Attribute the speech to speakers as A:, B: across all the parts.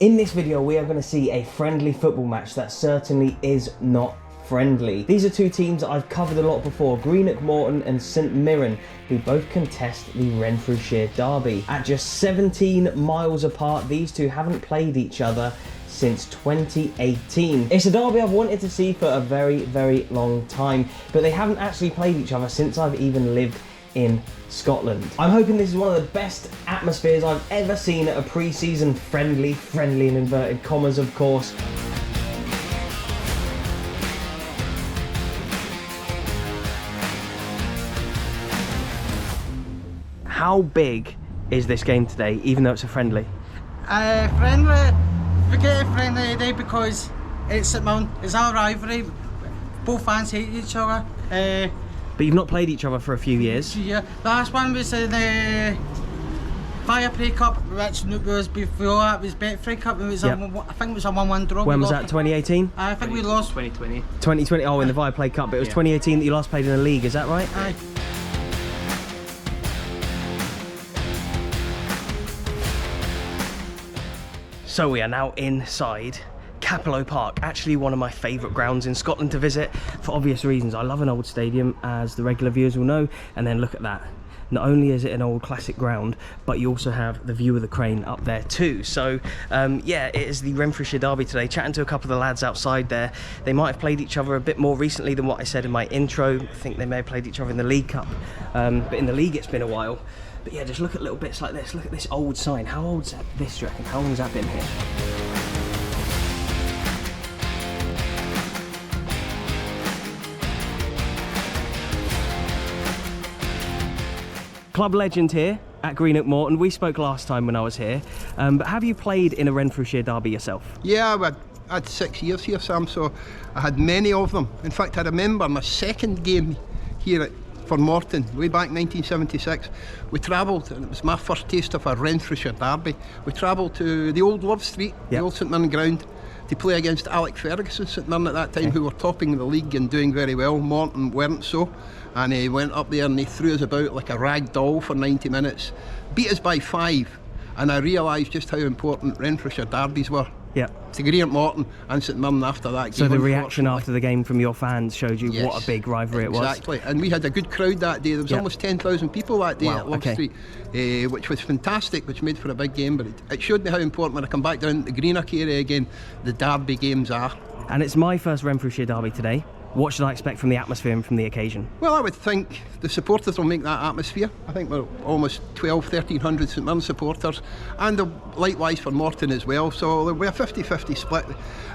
A: In this video, we are going to see a friendly football match that certainly is not friendly. These are two teams that I've covered a lot before, Greenock, Morton and St Mirren, who both contest the Renfrewshire derby. At just 17 miles apart, these two haven't played each other since 2018. It's a derby I've wanted to see for a very, very long time, but they haven't actually played each other since I've even lived in Scotland. I'm hoping this is one of the best atmospheres I've ever seen at a pre-season friendly in inverted commas, of course. How big is this game today, even though it's a friendly?
B: Friendly. We get a friendly today because it's St Mirren. It's our rivalry. Both fans hate each other.
A: But you've not played each other for a few years.
B: Yeah, last one was in the Fire Play Cup, which was before that was Betfred Cup. It was I think it was a 1-1 draw.
A: When was that? 2018?
B: I think we lost
C: 2020.
A: 2020. Oh, in the Fire Play Cup. But it was 2018 that you last played in the league. Is that right?
B: Aye.
A: So we are now inside Cappielow Park, actually one of my favourite grounds in Scotland to visit for obvious reasons. I love an old stadium, as the regular viewers will know, and then look at that. Not only is it an old classic ground, but you also have the view of the crane up there too. So yeah, it is the Renfrewshire derby today. Chatting to a couple of the lads outside there, they might have played each other a bit more recently than what I said in my intro. I think they may have played each other in the League Cup, but in the league it's been a while. But yeah, just look at little bits like this. Look at this old sign. How old's this, do you reckon? How long has that been here? Club legend here at Greenock Morton. We spoke last time when I was here, but have you played in a Renfrewshire derby yourself?
D: Yeah, I had 6 years here, Sam, so I had many of them. In fact, I remember my second game here for Morton, way back 1976. We travelled, and it was my first taste of a Renfrewshire derby. We travelled to the old Love Street, the old St Mirren ground, to play against Alec Ferguson, St Mirren at that time, who were topping the league and doing very well. Morton weren't so. And he went up there and he threw us about like a rag doll for 90 minutes. Beat us by 5. And I realised just how important Renfrewshire derbies were.
A: Yeah.
D: To Greenock, Morton and St Mirren after that game.
A: So the reaction after the game from your fans showed you what a big rivalry it was.
D: Exactly, and we had a good crowd that day. There was almost 10,000 people that day at Love Street, which was fantastic, which made for a big game. But it showed me how important, when I come back down to the Greenock area again, the derby games are.
A: And it's my first Renfrewshire derby today. What should I expect from the atmosphere and from the occasion?
D: Well, I would think the supporters will make that atmosphere. I think we're almost 1,300 St Mirren supporters, and likewise for Morton as well. So there'll be a 50-50 split.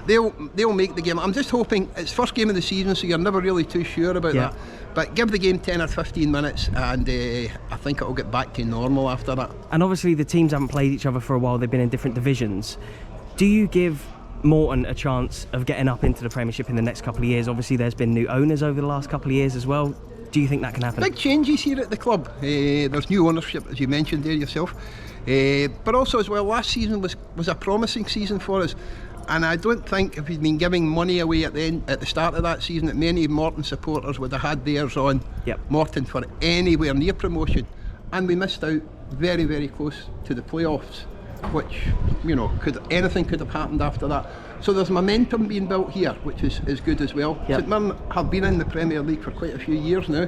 D: They'll make the game. I'm just hoping it's first game of the season, so you're never really too sure about that. But give the game 10 or 15 minutes, and I think it'll get back to normal after that.
A: And obviously the teams haven't played each other for a while. They've been in different divisions. Do you give Morton a chance of getting up into the Premiership in the next couple of years? Obviously there's been new owners over the last couple of years as well. Do you think that can happen?
D: Big changes here at the club. There's new ownership, as you mentioned there yourself, but also as well, last season was a promising season for us, and I don't think if we'd been giving money away at the start of that season that many Morton supporters would have had theirs on Morton for anywhere near promotion. And we missed out very, very close to the playoffs, which, you know, anything could have happened after that. So there's momentum being built here, which is good as well. St Mirren have been in the Premier League for quite a few years now.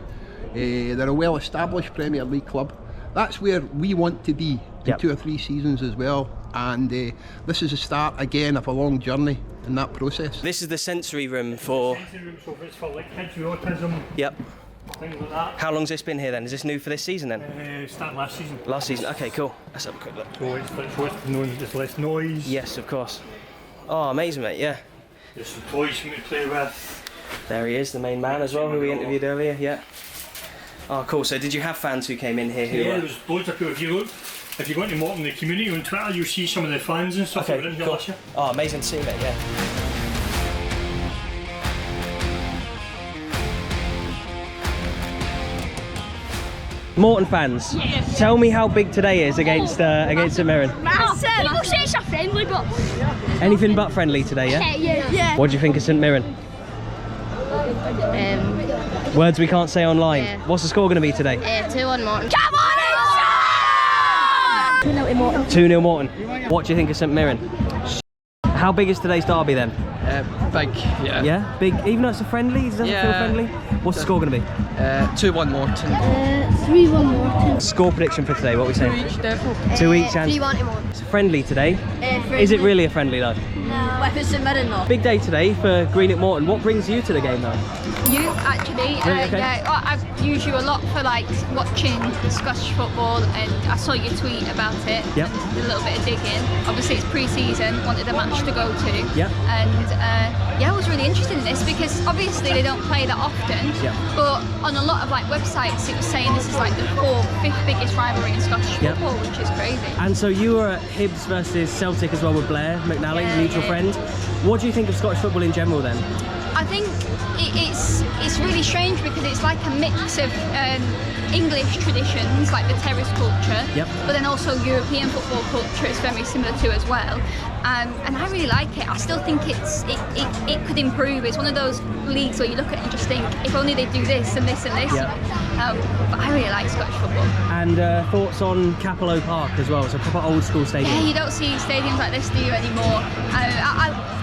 D: They're a well-established Premier League club. That's where we want to be in 2 or 3 seasons as well. And this is the start again of a long journey in that process.
A: This is the sensory room for...
C: So it's for like kids with autism. Things like that.
A: How long's this been here then? Is this new for this season then?
C: Started last season.
A: Last season, okay, cool. Let's have a quick look.
C: So it's known as less noise.
A: Yes, of course. Oh, amazing, mate, yeah.
C: There's some toys for me to play with.
A: There he is, the main man as well, who we interviewed earlier, Oh, cool. So did you have fans who came in here who...
C: Yeah, there's loads of people. If you go into Morton, the community on Twitter, you'll see some of the fans and stuff that were in here last year.
A: Oh, amazing to see, mate, yeah. Morton fans, tell me how big today is against St Mirren.
E: People say it's a friendly, but...
A: Anything but friendly today,
E: Yeah.
A: What do you think of St Mirren? Words we can't say online. What's the score going to be today?
E: 2-1 Morton. Come on, 2-0 Morton.
A: 2-0 Morton. What do you think of St Mirren? How big is today's derby then?
F: Big, yeah.
A: Yeah, big. Even though it's a friendly, does it feel friendly? What's the score going to be?
F: 2-1 Morton.
E: 3-1 Morton.
A: Score prediction for today, what are we saying?
F: 2 each, Defo.
A: 2 each and
E: 3-1 to Morton.
A: it's a friendly today. Is it really a friendly though?
E: No. If it's in Mirren though.
A: Big day today for Greenock Morton. What brings you to the game though?
G: You actually,
A: okay.
G: yeah. I've used you a lot for like watching Scottish football, and I saw your tweet about it.
A: Yep.
G: A little bit of digging. Obviously, it's pre-season. Wanted a match to go to.
A: Yep.
G: And yeah, I was really interested in this because obviously they don't play that often.
A: Yep.
G: But on a lot of like websites, it was saying this is like the 5th biggest rivalry in Scottish
A: Yep.
G: football, which is crazy.
A: And so you were at Hibs versus Celtic as well with Blair McNally, mutual friend. What do you think of Scottish football in general then?
G: I think it's really strange because it's like a mix of English traditions, like the terrace culture, but then also European football culture is very similar to as well. And I really like it. I still think it could improve. It's one of those leagues where you look at it and just think, if only they do this and this and this. But I really like Scottish football.
A: And thoughts on Cappielow Park as well? It's a proper old school stadium.
G: Yeah, you don't see stadiums like this, do you, anymore?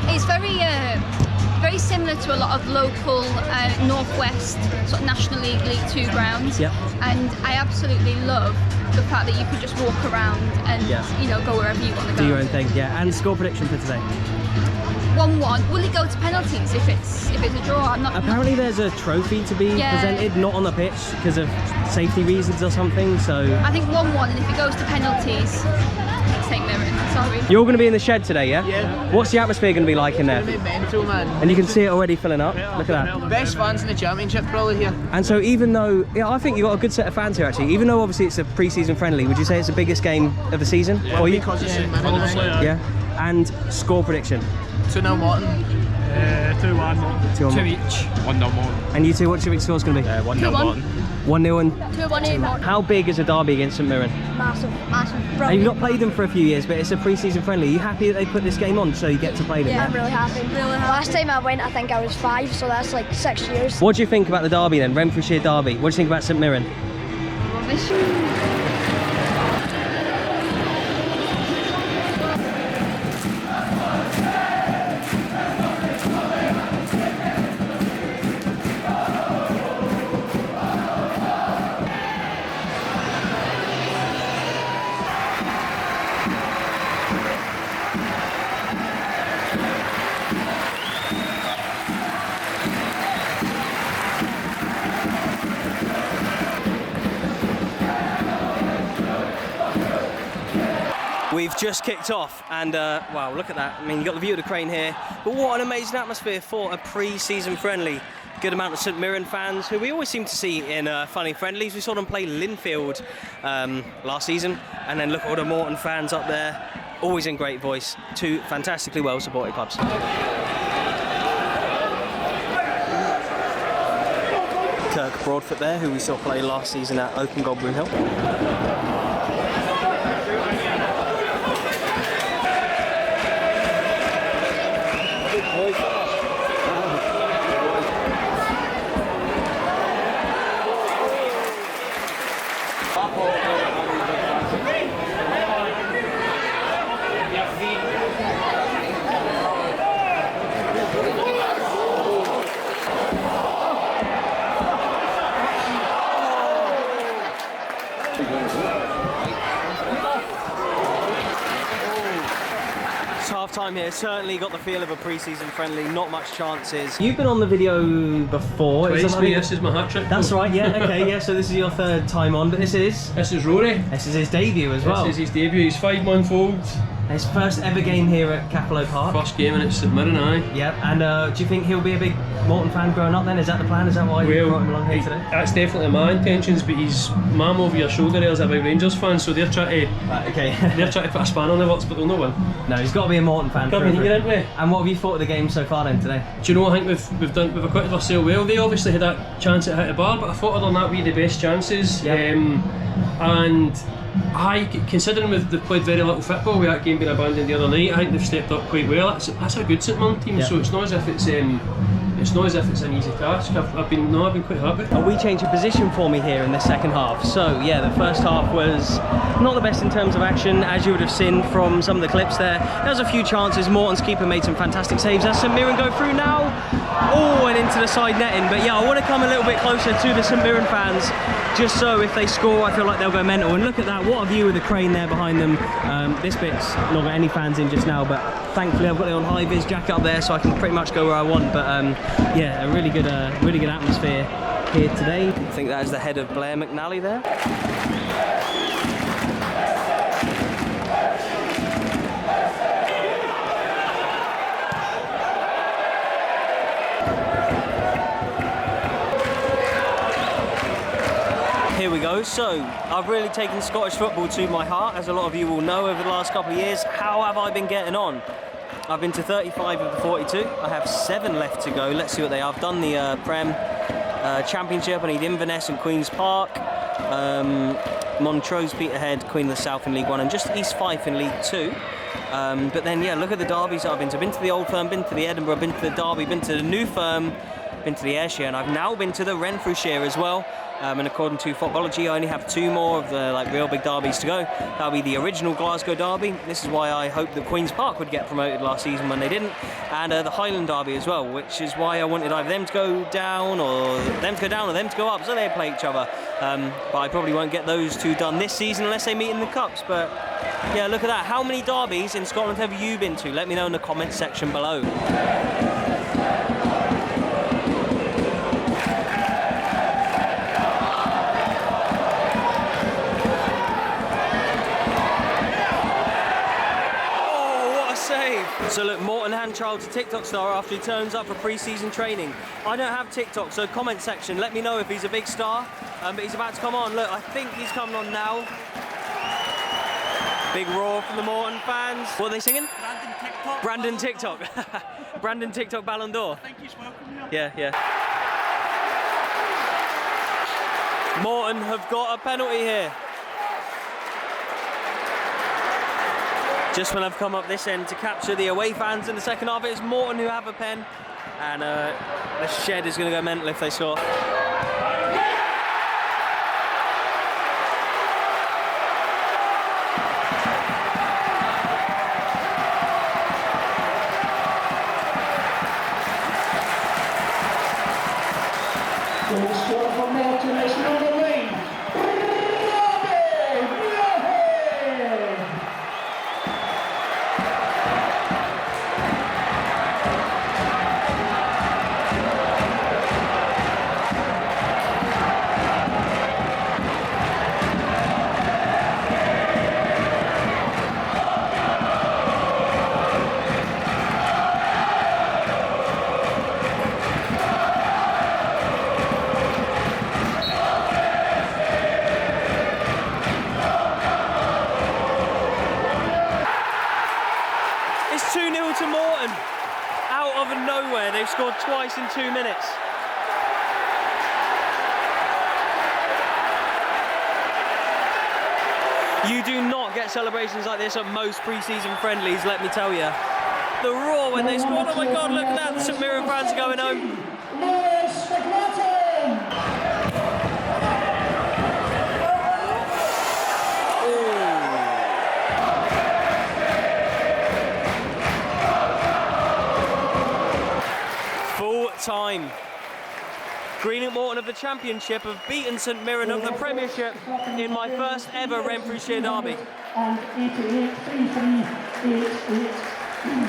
G: It's very similar to a lot of local Northwest sort of National League, League 2 grounds. And I absolutely love the fact that you could just walk around and you know, go wherever you want to go.
A: Do your own thing, yeah. And score prediction for today?
G: 1-1. Will it go to penalties if it's a draw? I'm not.
A: Apparently there's a trophy to be presented, not on the pitch because of safety reasons or something. So
G: I think 1-1, and if it goes to penalties, take Mirren. Sorry.
A: You're going to be in the shed today, yeah?
F: Yeah.
A: What's the atmosphere going to be like in there?
F: It's going to be mental, man.
A: And you can see it already filling up. Look at that.
F: Best fans in the championship probably here.
A: And so even though, I think you've got a good set of fans here actually, even though obviously it's a pre-season friendly, would you say it's the biggest game of the season for you?
F: Because it's in Mirren.
A: Yeah. And score prediction?
F: 2-0 Morton.
C: 2-1 Morton.
A: 2
F: each. 1-0 Morton.
A: And you two, what do you think the score's going to be?
F: 1-0 Morton.
A: 1-0 and
E: 2-1 Morton.
A: how big is a derby against St Mirren?
E: Massive.
A: And you've not played them for a few years, but it's a pre-season friendly. Are you happy that they put this game on so you get to play them?
E: Yeah, I'm really happy. Last time I went, I think I was 5, so that's like 6 years.
A: What do you think about the derby then, Renfrewshire derby? What do you think about St Mirren? We've just kicked off and wow, look at that. I mean, you've got the view of the crane here, but what an amazing atmosphere for a pre-season friendly. Good amount of St Mirren fans who we always seem to see in funny friendlies. We saw them play Linfield last season, and then look at all the Morton fans up there, always in great voice. Two fantastically well supported clubs. Kirk Broadfoot there, who we saw play last season at Open Gold Broom Hill. Time here, certainly got the feel of a pre-season friendly, not much chances. You've been on the video before.
H: This is my hat-trick.
A: That's right, yeah, okay, yeah, so this is your 3rd time on, but this is
H: Rory.
A: This is his debut as well.
H: This is his debut, he's 5-month-old.
A: His first ever game here at Cappielow Park.
H: First game and it's St Mirren, aye.
A: Yep, and do you think he'll be a big Morton fan growing up then? Is that the plan? Is that why you brought him along here today?
H: That's definitely my intentions, but his mum over your shoulder there is a big Rangers fan, so they're trying to they're trying to put a span on the works, but they'll not win.
A: No, he's got to be a Morton fan. And what have you thought of the game so far then today?
H: Do you know, I think we've acquitted ourselves well. They obviously had that chance at hit the bar, but I thought other than that we had the best chances.
A: Yep.
H: And considering they've played very little football with that game being abandoned the other night, I think they've stepped up quite well. That's a good St Mirren team, so it's not as if it's it's not as if it's an easy task. I've been quite happy.
A: Are we changing position for me here in the second half? So yeah, the first half was not the best in terms of action, as you would have seen from some of the clips there. There was a few chances. Morton's keeper made some fantastic saves. As St Mirren go through now, oh, and into the side netting. But yeah, I want to come a little bit closer to the St Mirren fans, just so if they score, I feel like they'll go mental. And look at that, what a view with the crane there behind them. This bit's not got any fans in just now, but thankfully I've got the on high vis jacket up there, so I can pretty much go where I want. But yeah, a really good atmosphere here today. I think that is the head of Blair McNally there. Here we go. So I've really taken Scottish football to my heart, as a lot of you will know over the last couple of years. How have I been getting on? I've been to 35 of the 42. I have 7 left to go. Let's see what they are. I've done the Prem Championship. I need Inverness and Queen's Park, Montrose, Peterhead, Queen of the South in League 1, and just East Fife in League 2. But then, yeah, look at the derbies that I've been to. Been to the Old Firm, been to the Edinburgh, been to the Derby, been to the New Firm, been to the Ayrshire, and I've now been to the Renfrewshire as well. And according to Footballogy, I only have 2 more of the real big derbies to go. That'll be the original Glasgow Derby. This is why I hoped that Queen's Park would get promoted last season when they didn't, and the Highland Derby as well, which is why I wanted either them to go down or them to go up, so they play each other. But I probably won't get those 2 done this season unless they meet in the cups. But yeah, look at that. How many derbies in Scotland have you been to? Let me know in the comments section below. So look, Morton hand trial to TikTok star after he turns up for pre-season training. I don't have TikTok, so comment section, let me know if he's a big star. But he's about to come on. Look, I think he's coming on now. Big roar from the Morton fans. What are they singing? Brandon TikTok. Brandon TikTok Ballon d'Or. I think he's welcome here. Yeah. Morton have got a penalty here. Just when I've come up this end to capture the away fans in the second half, it's Morton who have a pen, and the shed is going to go mental if they score. It's 2-0 to Morton. Out of nowhere, they've scored twice in 2 minutes. You do not get celebrations like this at most pre-season friendlies, let me tell you. The roar when they scored, oh my God, look at that, the St Mirren fans are going home. Time. Greenock Morton of the Championship have beaten St Mirren of the Premiership in my first ever Renfrewshire derby.
I: And 88-33-88.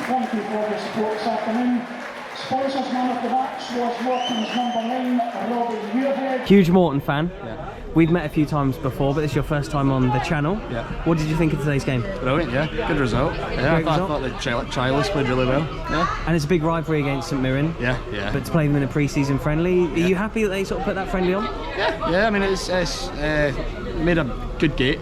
I: Thank you for the support this afternoon. Sponsors man of the match was Morton's number 9, Robbie Muirhead.
A: Huge Morton fan.
J: Yeah.
A: We've met a few times before, but this is your first time on the channel.
J: Yeah.
A: What did you think of today's game?
J: Brilliant, yeah. Good result. Yeah, I thought the trialists played really well. Yeah.
A: And it's a big rivalry against St Mirren.
J: Yeah, yeah.
A: But to play them in a pre-season friendly, are you happy that they sort of put that friendly on?
J: Yeah. I mean, it's made a good gate.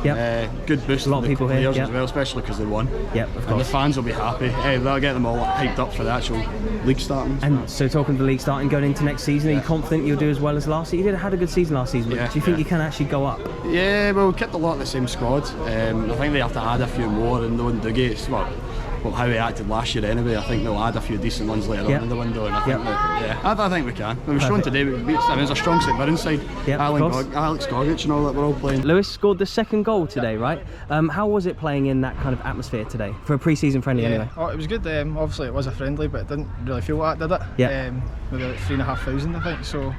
A: Yep.
J: Good boost
A: a lot of people
J: players
A: here, yep.
J: as well, especially because they won.
A: Yep, of course.
J: And the fans will be happy. They'll get them all hyped up for the actual league starting.
A: And so talking to the league starting, going into next season, are you confident you'll do as well as last season? You had a good season last season, but do you think you can actually go up?
J: Yeah, well, we kept a lot of the same squad. I think they have to add a few more, and the Gates, well, how we acted last year anyway. I think they'll add a few decent ones later on in the window, and I think that, I think we can. It was shown today. It was a strong St Mirren side. Alex Gogic and all that were all playing.
A: Lewis scored the second goal today, right? How was it playing in that kind of atmosphere today for a pre-season friendly anyway?
K: Oh, it was good. Obviously it was a friendly, but it didn't really feel like that, did it?
A: Yeah.
K: With about 3,500, I think. So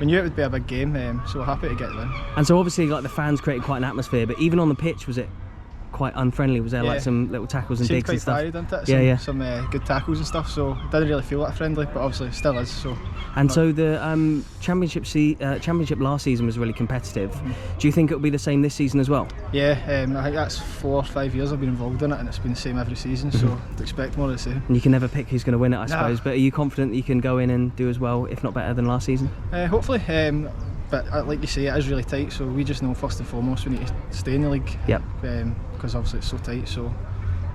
K: we knew it would be a big game. So we're happy to get it in.
A: And so obviously, like, the fans created quite an atmosphere, but even on the pitch, was it quite unfriendly? Was there like some little tackles and digs and stuff?
K: Varied, didn't it? Some good tackles and stuff. So it didn't really feel like a friendly, but obviously it still is. So.
A: And so the championship last season was really competitive. Do you think it'll be the same this season as well?
K: Yeah, I think that's 4 or 5 years I've been involved in it, and it's been the same every season. So I'd expect more of the same.
A: And you can never pick who's going to win it, I suppose. But are you confident that you can go in and do as well, if not better, than last season?
K: Hopefully. But like you say, it is really tight, so we just know first and foremost we need to stay in the league.
A: Yep.
K: Because obviously it's so tight, so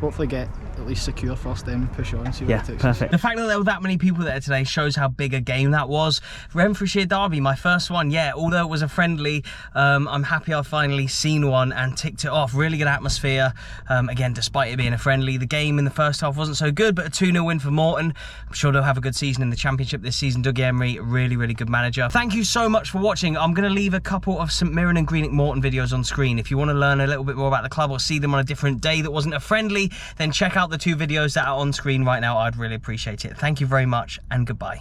K: hopefully get at least secure first, then push on and see what it takes.
A: Perfect. The fact that there were that many people there today shows how big a game that was. Renfrewshire derby, my first one, although it was a friendly, I'm happy I've finally seen one and ticked it off. Really good atmosphere, again, despite it being a friendly. The game in the first half wasn't so good, but a 2-0 win for Morton. I'm sure they'll have a good season in the Championship this season. Dougie Emery, really, really good manager. Thank you so much for watching. I'm going to leave a couple of St Mirren and Greenock Morton videos on screen. If you want to learn a little bit more about the club or see them on a different day that wasn't a friendly, then check out the 2 videos that are on screen right now. I'd really appreciate it. Thank you very much, and goodbye.